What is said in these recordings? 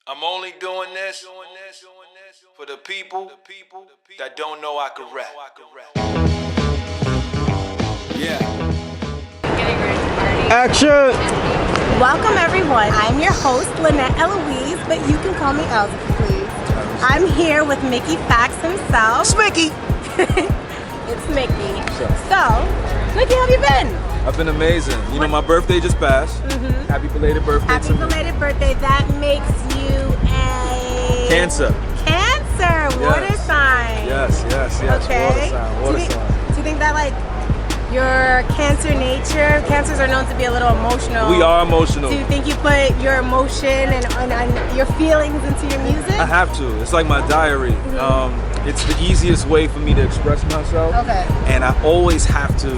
I'm only doing this for the people that don't know I can rap. Yeah. Action! Welcome everyone. I'm your host, Lynette Elouise, but you can call me ELZ if you please. I'm here with Mickey Factz himself. It's Mickey! It's Mickey. So, Mickey, how have you been? I've been amazing. You know, my birthday just passed. Happy belated birthday Happy to me. belated birthday. That makes you a... Cancer. Cancer! Water sign. Yes. Okay. Water sign. Do you think that, like, your Cancer nature, Cancers are known to be a little emotional. We are emotional. Do you think you put your emotion and your feelings into your music? I have to. It's like my diary. It's the easiest way for me to express myself. Okay. And I always have to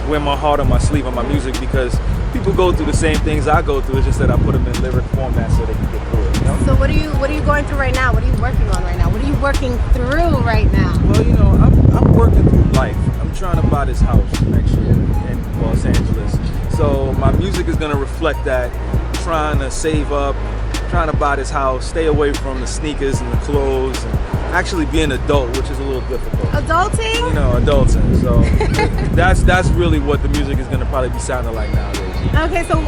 wear my heart on my sleeve on my music because people go through the same things I go through. It's just that I put them in lyric format so they can get through it. You know? So what are you going through right now? What are you working on right now? What are you working through right now? Well, you know, I'm working through life. I'm trying to buy this house next year in Los Angeles. So my music is gonna reflect that. I'm trying to save up, trying to buy this house, stay away from the sneakers and the clothes, and actually be an adult, which is a little difficult. Adulting? You know, adulting. So that's really what the music is gonna probably be sounding like nowadays. Okay, so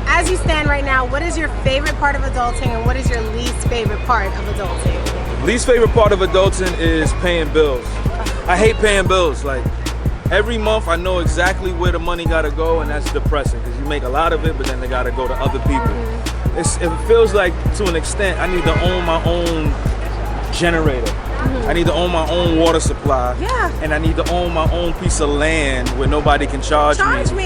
as you stand right now, what is your favorite part of adulting and what is your least favorite part of adulting? Least favorite part of adulting is paying bills. I hate paying bills. Like every month I know exactly where the money gotta go, and that's depressing because you make a lot of it, but then they gotta go to other people. It feels like to an extent I need to own my own generator. I need to own my own water supply. Yeah. And I need to own my own piece of land where nobody can charge me.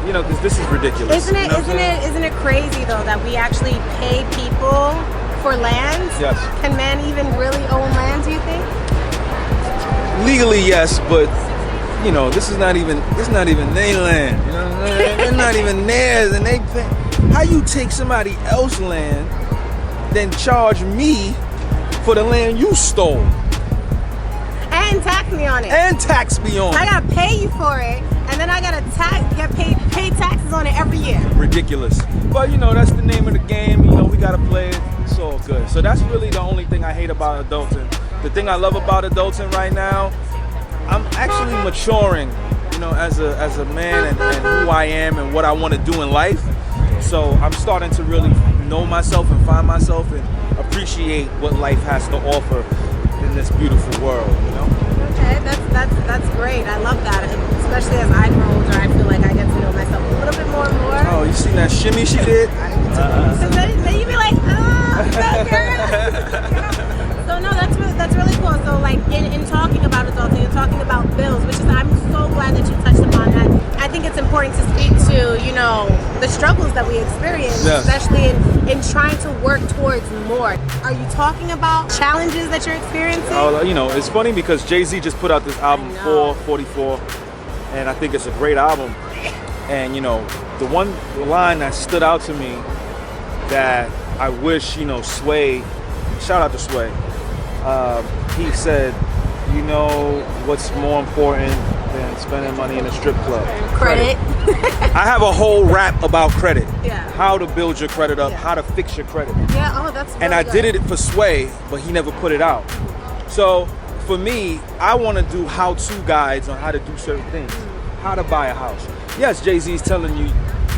You know, because this is ridiculous. Isn't it crazy though that we actually pay people for land? Yes. Can man even really own land, do you think? Legally, yes, but you know, this is not even their land. You know, they're not even theirs, and they pay. How you take somebody else's land, then charge me for the land you stole? And tax me on it. And tax me on it. I gotta pay you for it, and then I gotta pay taxes on it every year. Ridiculous. But you know, that's the name of the game. You know, we gotta play it. It's all good. So that's really the only thing I hate about adulting. The thing I love about adulting right now, I'm actually maturing, you know, as a man and who I am and what I want to do in life. So I'm starting to really know myself and find myself and appreciate what life has to offer in this beautiful world, you know? Okay, that's great. I love that. Especially as I grow older, I feel like I get to know myself a little bit more and more. Oh, you seen that shimmy she did? So then you be like, that girl. So no, that's really cool. So like in talking about adulting and talking about bills, which is I'm so glad that you touched upon that. I think it's important to speak to, you know, the struggles that we experience, especially in trying to work towards more. Are you talking about challenges that you're experiencing? Oh, you know, it's funny because Jay-Z just put out this album 444, and I think it's a great album. And you know, the one line that stood out to me that I wish, you know, Sway, shout out to Sway, he said, you know what's more important than spending money in a strip club? Credit. I have a whole rap about credit. Yeah. How to build your credit up, how to fix your credit. Yeah, oh, that's really And I good. did it for Sway, but he never put it out. So for me, I want to do how-to guides on how to do certain things. How to buy a house. Yes, Jay-Z's telling you,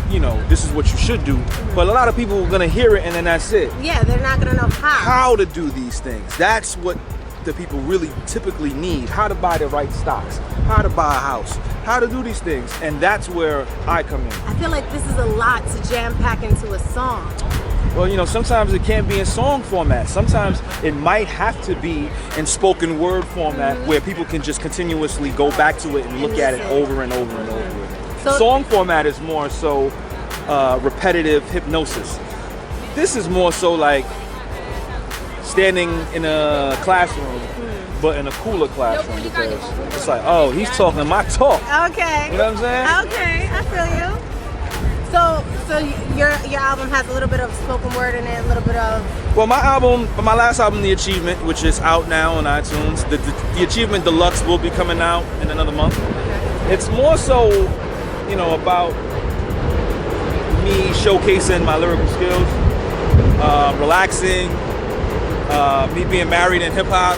you know, this is what you should do, but a lot of people are gonna hear it and then that's it. Yeah, they're not gonna know How to do these things. That's what the people really typically need. How to buy the right stocks, how to buy a house, how to do these things, and that's where I come in. I feel like this is a lot to jam pack into a song. Well, you know, sometimes it can't be in song format. Sometimes it might have to be in spoken word format where people can just continuously go back to it and look at it over and over and over again. So, song format is more so repetitive hypnosis. This is more so like standing in a classroom, but in a cooler classroom, because it's like, oh, he's talking my talk. Okay. You know what I'm saying? Okay, I feel you. So your album has a little bit of spoken word in it, a little bit of... Well, my last album, The Achievement, which is out now on iTunes, the Achievement Deluxe will be coming out in another month. It's more so, you know, about me showcasing my lyrical skills relaxing, me being married in hip hop,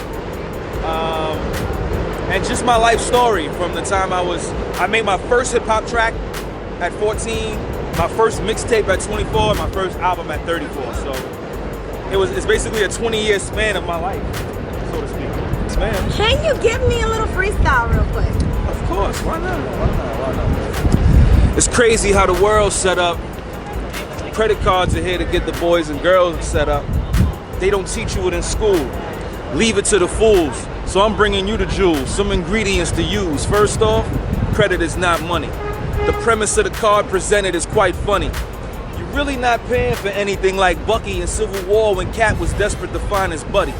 and just my life story from the time I made my first hip hop track at 14, my first mixtape at 24, and my first album at 34. So it's basically a 20-year span of my life, so to speak. Man. Can you give me a little freestyle real quick? Of course, why not? It's crazy how the world's set up. Credit cards are here to get the boys and girls set up. They don't teach you it in school. Leave it to the fools. So I'm bringing you the jewels, some ingredients to use. First off, credit is not money. The premise of the card presented is quite funny. You're really not paying for anything like Bucky in Civil War when Cap was desperate to find his buddy.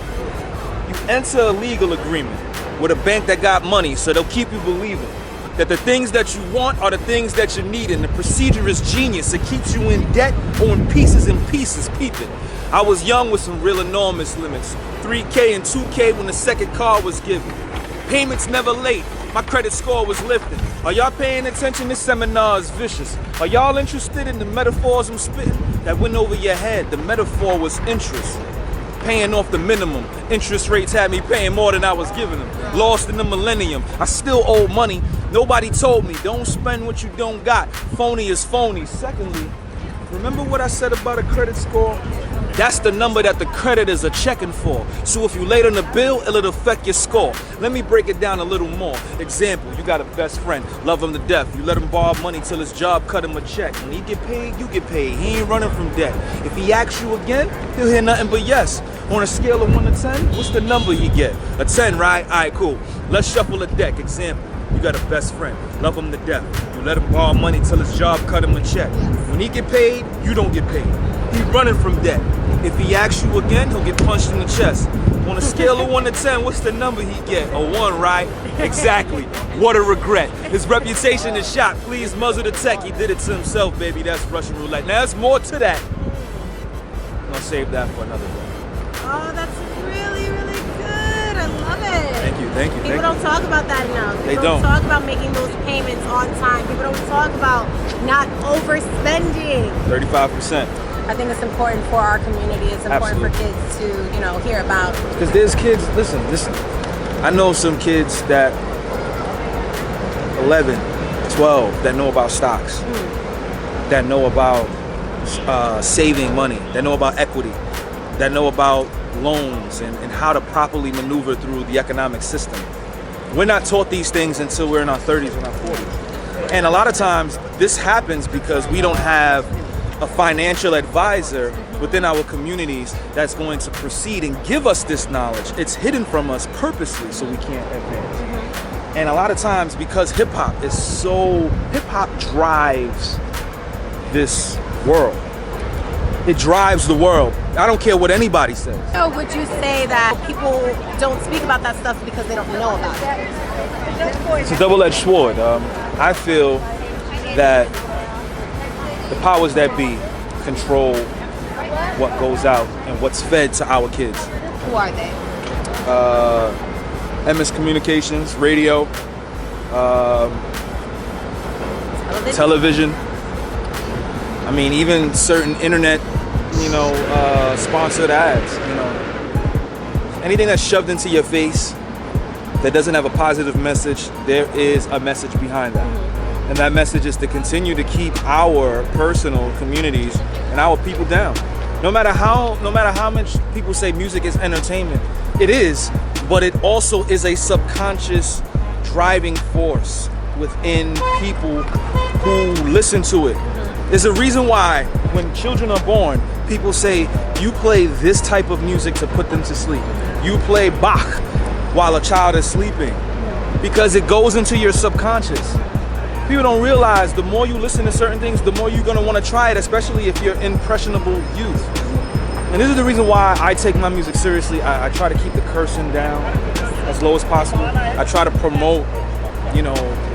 You enter a legal agreement with a bank that got money, so they'll keep you believing that the things that you want are the things that you need, and the procedure is genius. It keeps you in debt or in pieces and pieces. Peep it. I was young with some real enormous limits. 3K and 2K when the second card was given. Payments never late. My credit score was lifting. Are y'all paying attention? This seminar is vicious. Are y'all interested in the metaphors I'm spitting? That went over your head. The metaphor was interest. Paying off the minimum. Interest rates had me paying more than I was giving them. Lost in the millennium. I still owe money. Nobody told me, don't spend what you don't got. Phony is phony. Secondly, remember what I said about a credit score? That's the number that the creditors are checking for. So if you late on the bill, it'll affect your score. Let me break it down a little more. Example, you got a best friend, love him to death. You let him borrow money till his job cut him a check. When he get paid, you get paid. He ain't running from debt. If he asks you again, he'll hear nothing but yes. On a scale of 1 to 10, what's the number he get? A 10, right? All right, cool. Let's shuffle a deck. Example, you got a best friend, love him to death. You let him borrow money till his job cut him a check. When he get paid, you don't get paid. He running from debt. If he asks you again, he'll get punched in the chest. On a scale of 1 to 10, what's the number he get? A 1, right? Exactly. What a regret. His reputation is shot. Please muzzle the tech. He did it to himself, baby. That's Russian roulette. Now, there's more to that. I'm gonna save that for another day. Oh, that's really, really good. I love it. Thank you. People don't talk about that enough. They People don't talk about making those payments on time. People don't talk about not overspending. 35%. I think it's important for our community. It's important for kids to, hear about. Because there's kids, listen. I know some kids that 11, 12 that know about stocks, that know about saving money, that know about equity, that know about loans and how to properly maneuver through the economic system. We're not taught these things until we're in our 30s and our 40s. And a lot of times this happens because we don't have a financial advisor within our communities that's going to proceed and give us this knowledge. It's hidden from us purposely so we can't advance. And a lot of times because hip hop drives this world. It drives the world. I don't care what anybody says. So would you say that people don't speak about that stuff because they don't know about it? It's a double-edged sword. I feel that the powers that be control what goes out and what's fed to our kids. Who are they? MS Communications, radio, television. I mean, even certain internet, sponsored ads, Anything that's shoved into your face that doesn't have a positive message, there is a message behind that. And that message is to continue to keep our personal communities and our people down. No matter how much people say music is entertainment, it is, but it also is a subconscious driving force within people who listen to it. There's a reason why when children are born, people say, you play this type of music to put them to sleep. You play Bach while a child is sleeping because it goes into your subconscious. People don't realize the more you listen to certain things, the more you're gonna wanna try it, especially if you're impressionable youth. And this is the reason why I take my music seriously. I try to keep the cursing down as low as possible. I try to promote,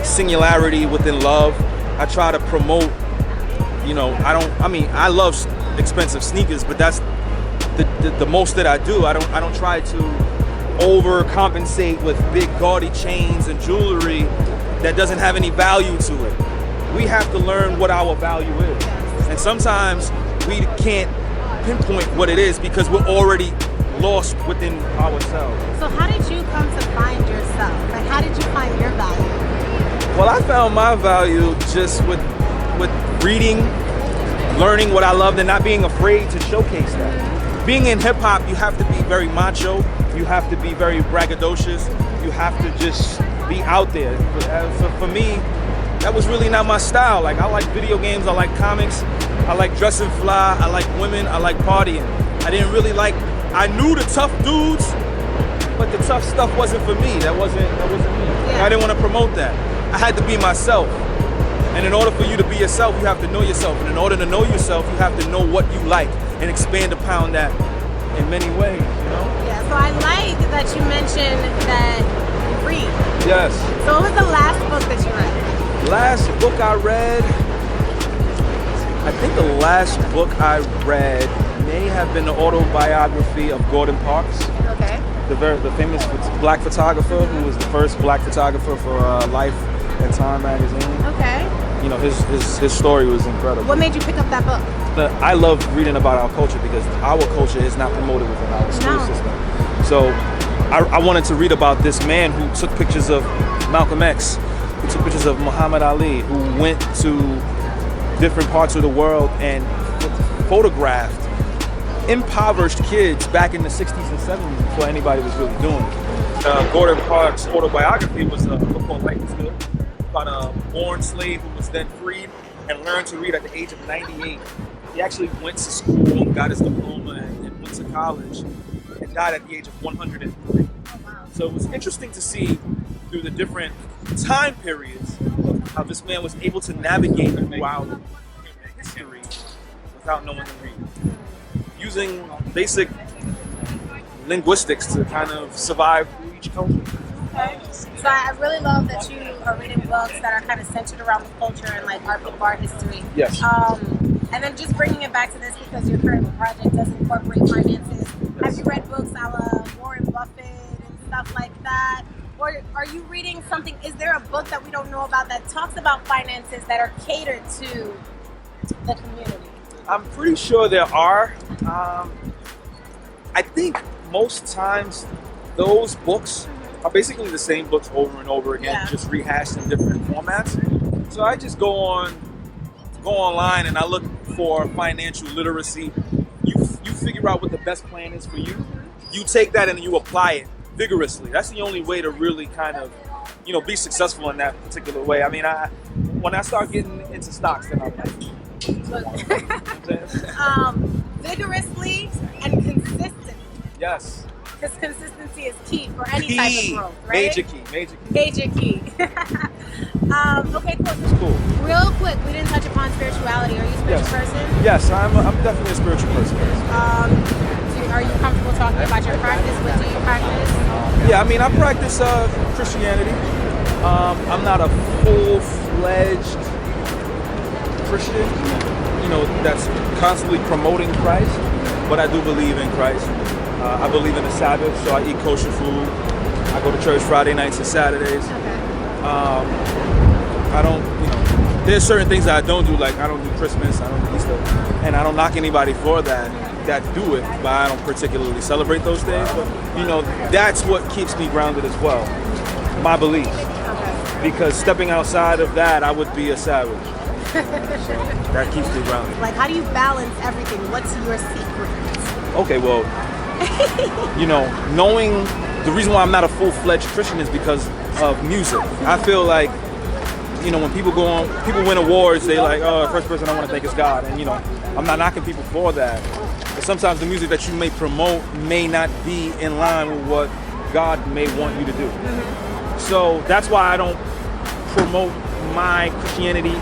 singularity within love. I try to promote, I love expensive sneakers, but that's the most that I do. I don't try to overcompensate with big gaudy chains and jewelry that doesn't have any value to it. We have to learn what our value is. And sometimes we can't pinpoint what it is because we're already lost within ourselves. So how did you come to find yourself? Like, how did you find your value? Well, I found my value just with reading, learning what I loved, and not being afraid to showcase that. Being in hip hop, you have to be very macho. You have to be very braggadocious. You have to just be out there. For me, that was really not my style. Like, I like video games, I like comics, I like dressing fly, I like women, I like partying. I knew the tough dudes, but the tough stuff wasn't for me. That wasn't me. Yeah. I didn't want to promote that. I had to be myself. And in order for you to be yourself, you have to know yourself. And in order to know yourself, you have to know what you like and expand upon that in many ways, you know? Yeah, so I like that you mentioned that you read. Yes. So what was the last book that you read? Last book I read, I think the last book I read may have been the autobiography of Gordon Parks. Okay. The famous black photographer who was the first black photographer for Life and Time magazine. Okay. You know, his story was incredible. What made you pick up that book? I love reading about our culture because our culture is not promoted within our school system. So I wanted to read about this man who took pictures of Malcolm X, who took pictures of Muhammad Ali, who went to different parts of the world and photographed impoverished kids back in the 60s and 70s before anybody was really doing it. Gordon Parks' autobiography was a book called Life is Good, about a born slave who was then freed and learned to read at the age of 98. He actually went to school and got his diploma and went to college and died at the age of 103. So it was interesting to see through the different time periods of how this man was able to navigate throughout history without knowing to read, using basic linguistics to kind of survive through each culture. Okay. So I really love that you are reading books that are kind of centered around the culture and like art history. Yes. And then just bringing it back to this because your current project does incorporate finances. Yes. Have you read books a la Warren Buffett and stuff like that? Or are you reading something? Is there a book that we don't know about that talks about finances that are catered to the community? I'm pretty sure there are. I think most times those books are basically the same books over and over again, just rehashed in different formats. So I just go online and I look for financial literacy. You figure out what the best plan is for you. You take that and you apply it vigorously. That's the only way to really kind of, be successful in that particular way. I mean, when I start getting into stocks, then I'm like, vigorously and consistently. Yes. Because consistency is key for any type of growth, right? Major key. Okay, cool. Real quick, we didn't touch upon spirituality. Are you a spiritual person? Yes, I'm definitely a spiritual person. Are you comfortable talking about your practice? What do you practice? Yeah, I mean, I practice Christianity. I'm not a full-fledged Christian, that's constantly promoting Christ, but I do believe in Christ. I believe in the Sabbath, so I eat kosher food. I go to church Friday nights and Saturdays. I don't, there's certain things that I don't do, like I don't do Christmas, I don't do Easter, and I don't knock anybody for that do it, but I don't particularly celebrate those days. But, that's what keeps me grounded as well, my beliefs. Because stepping outside of that, I would be a savage. So that keeps me grounded. Like, how do you balance everything? What's your secret? Okay, well, knowing the reason why I'm not a full-fledged Christian is because of music. I feel like, when people win awards, they like, oh, the first person I want to thank is God. And, I'm not knocking people for that. But sometimes the music that you may promote may not be in line with what God may want you to do. So that's why I don't promote my Christianity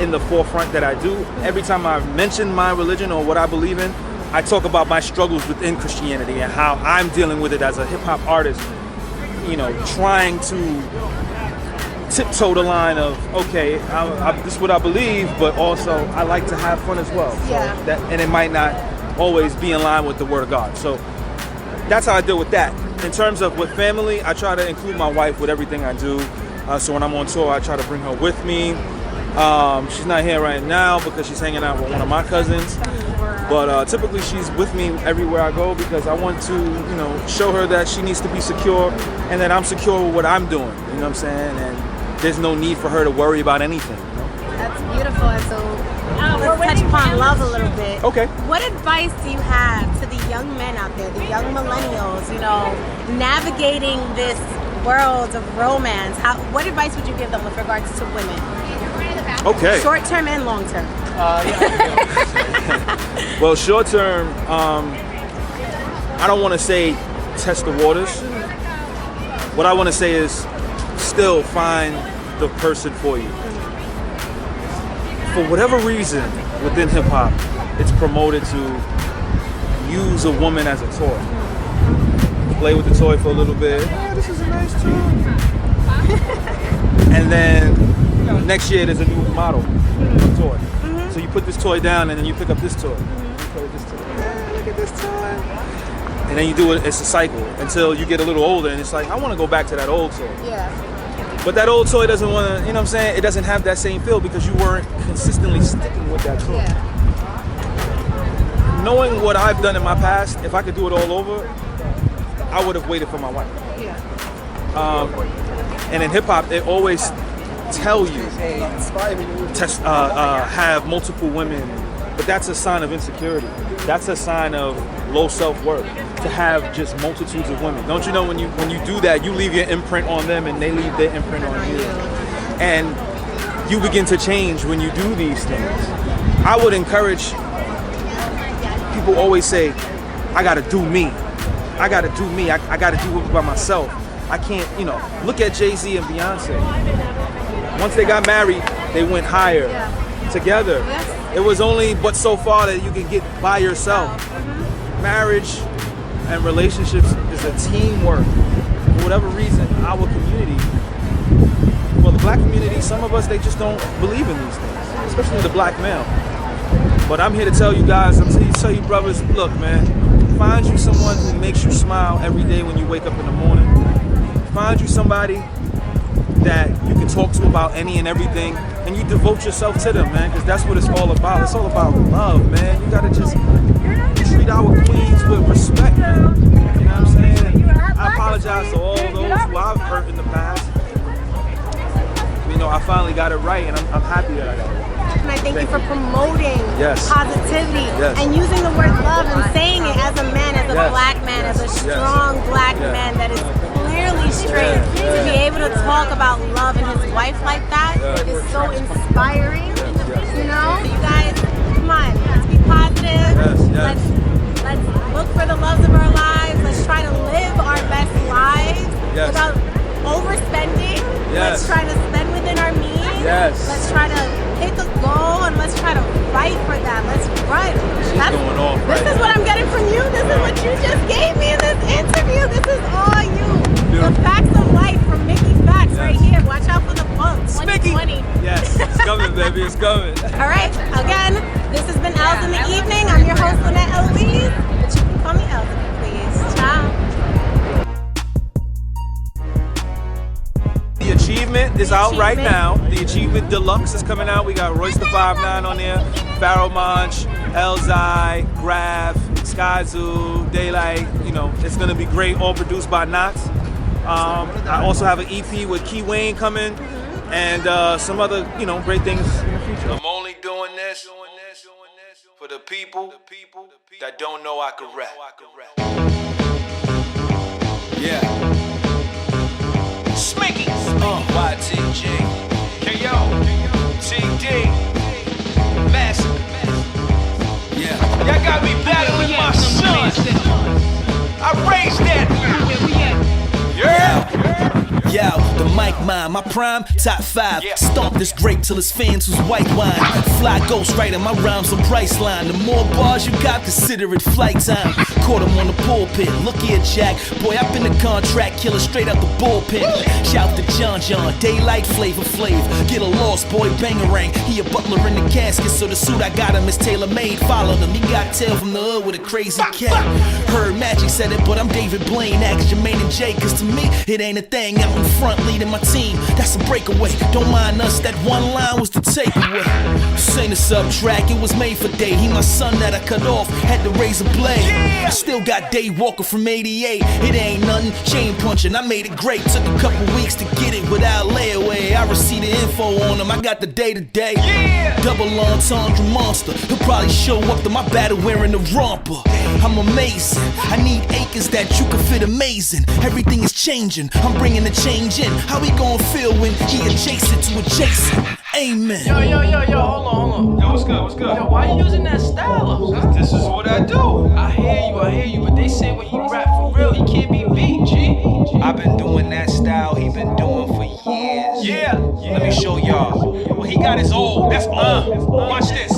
in the forefront that I do. Every time I mention my religion or what I believe in, I talk about my struggles within Christianity and how I'm dealing with it as a hip-hop artist, trying to tiptoe the line of, okay, this is what I believe, but also I like to have fun as well. So and it might not always be in line with the Word of God. So that's how I deal with that. In terms of with family, I try to include my wife with everything I do. So when I'm on tour, I try to bring her with me. She's not here right now because she's hanging out with one of my cousins. But typically she's with me everywhere I go because I want to, you know, show her that she needs to be secure and that I'm secure with what I'm doing. You know what I'm saying? And there's no need for her to worry about anything. You know? That's beautiful. And so let's touch upon love a little bit. Okay. What advice do you have to the young men out there, the young millennials, you know, navigating this world of romance? What advice would you give them with regards to women? Okay. Short term and long term. Well, short term, I don't want to say test the waters. What I want to say is still find the person for you. For whatever reason within hip hop, it's promoted to use a woman as a toy. Play with the toy for a little bit. Yeah, this is a nice toy. And then next year there's a new model of toy. So you put this toy down and then you pick up this toy. You play with this toy. Yeah, look at this toy. And then you do it, it's a cycle until you get a little older and it's like, I want to go back to that old toy. Yeah. But that old toy doesn't want to, you know what I'm saying? It doesn't have that same feel because you weren't consistently sticking with that toy. Yeah. Knowing what I've done in my past, if I could do it all over, I would have waited for my wife. Yeah. And in hip hop, they always tell you have multiple women, but that's a sign of insecurity. That's a sign of low self-worth to have just multitudes of women. Don't you know when you do that, you leave your imprint on them and they leave their imprint on you. And you begin to change when you do these things. I would encourage, people always say, I gotta do me. I gotta do me. I gotta do it by myself. I can't, you know, look at Jay-Z and Beyonce. Once they got married, they went higher together. It was only but so far that you can get by yourself. Marriage and relationships is a teamwork. For whatever reason, our community, well, the black community, some of us, they just don't believe in these things, especially the black male. But I'm here to tell you guys, I'm here to tell you brothers, look, man, find you someone who makes you smile every day when you wake up in the morning. Find you somebody that you can talk to about any and everything, and you devote yourself to them, man, because that's what it's all about. It's all about love, man. You gotta just treat our queens with respect, man. You know what I'm saying? I apologize to all those who I've hurt in the past. You know, I finally got it right, and I'm happy that I got it right. And I thank you for promoting Yes. positivity Yes. and using the word love and saying it as a man, as a Yes. black man, as a Yes. strong black Yes. man that is clearly straight. To be able to talk about love and his wife like that is so inspiring. You know, you guys, come on, let's be positive. Yes. Let's look for the loves of our lives. Let's try to live our best lives without overspending. Yes. Let's try to spend within our means. Yes. Let's try to pick a goal and let's try to fight for that. Let's run. Going off This right is what I'm getting from you. This is what you just gave me in this interview. This is all you. The facts of life from Mickey Factz right here. Watch out for the book. 2020. Yes, it's coming, baby. It's coming. All right. Again, this has been ELZ in the Evening. I'm your host, Lynette Elouise. But you can call me ELZ, please. Ciao. The Achievement is out right now. The Achievement Deluxe is coming out. We got Royce the 5'9" on there, Pharaoh Monch, ELZ, Graph, Skyzoo, Daylight. You know, it's gonna be great. All produced by Knots. I also have an EP with Key Wayne coming, and some other, you know, great things in the future. I'm only doing this for the people that don't know I can rap. Yeah. Smicky. YTG. KO. TD. Massive. Yeah. Y'all got me battling my son. I raised that. Yeah. Yo, the mic mine, my prime, top 5. Stomp this grape till it's fans was white wine. Fly ghostwriter, my rhymes on Priceline. The more bars you got, consider it flight time. Caught him on the pulpit, look here Jack. Boy, I've been a contract killer straight out the bullpen. Shout to John, Daylight, Flavor Flav. Get a lost boy, bangarang. He a butler in the casket, so the suit I got him is tailor-made. Followed him, he got tail from the hood with a crazy cat. Heard Magic said it, but I'm David Blaine. Ask Jermaine and Jay, cause to me, it ain't a thing out in the front leading my team. That's a breakaway. Don't mind us, that one line was the takeaway. This ain't a subtrack, it was made for Day. He my son that I cut off, had to raise a blade. I still got Dave Walker from 88. It ain't nothing, chain punching, I made it great. Took a couple weeks to get it without layaway. I received the info on him, I got the day to day. Double entendre monster, he'll probably show up to my battle wearing a romper. I'm amazing, I need acres that you can fit amazing. Everything is changing, I'm bringing the change in. How we gon' feel when he adjacent to adjacent? Amen. Yo, hold on. Yo, what's good? Yo, why you using that style, huh? This is what I do. I hear you, but they say when he rap for real, he can't be beat, G. I've been doing that style he been doing for years. Yeah. Let me show y'all. What he got is old. That's old. Watch this.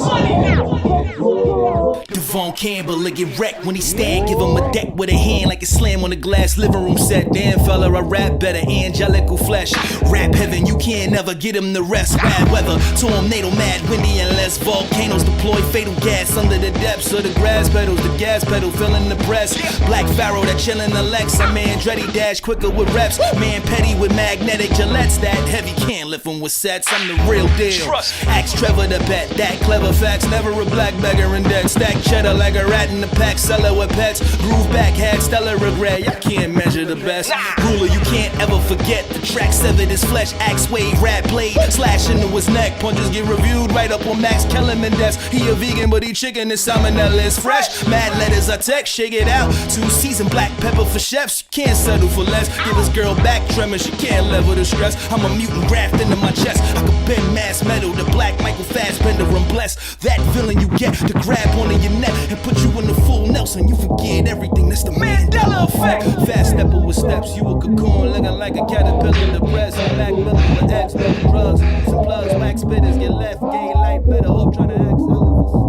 Devon Campbell will get wrecked when he stand. Give him a deck with a hand like a slam on a glass living room set. Damn fella, I rap better, angelical flesh. Rap heaven, you can't never get him the rest. Bad weather, tornado, mad, windy and less. Volcanoes deploy fatal gas under the depths of the grass pedals. The gas pedal filling the press. Black Pharaoh that chillin' the Lex. I'm Andretti dash quicker with reps. Man petty with magnetic Gillettes. That heavy can't lift him with sets. I'm the real deal. Ask Trevor to bet that clever facts. Never a black beggar in debt. Stack cheddar like a rat in the pack. Seller with pets. Groove back, had stellar regret. Y'all can't measure the best. Ruler, you can't ever forget. The track severed his flesh. Axe wave, rat blade. Slash into his neck. Punches get reviewed right up on Max Kellerman desk. He a vegan, but he chicken and salmonella is fresh. Mad letters I text, shake it out. 2 seasoned black pepper for chefs. She can't settle for less. Give his girl back tremor. She can't level the stress. I'm a mutant graft into my chest. I can bend mass metal. The black Michael Fassbender. I'm blessed. That feeling you get to grab onto your neck and put you in the full Nelson. You forget everything. That's the Mandela effect. Fast stepper with steps. You a cocoon looking like a caterpillar in the breast. I'm Mac Miller with X, drugs, some plugs, wax spitters get left. Gain light better. Hope trying to excel.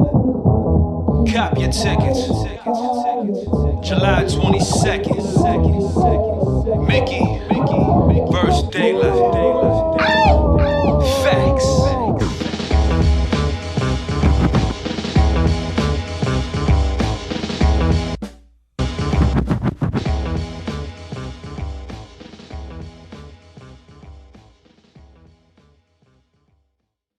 Cop your tickets. July 22nd.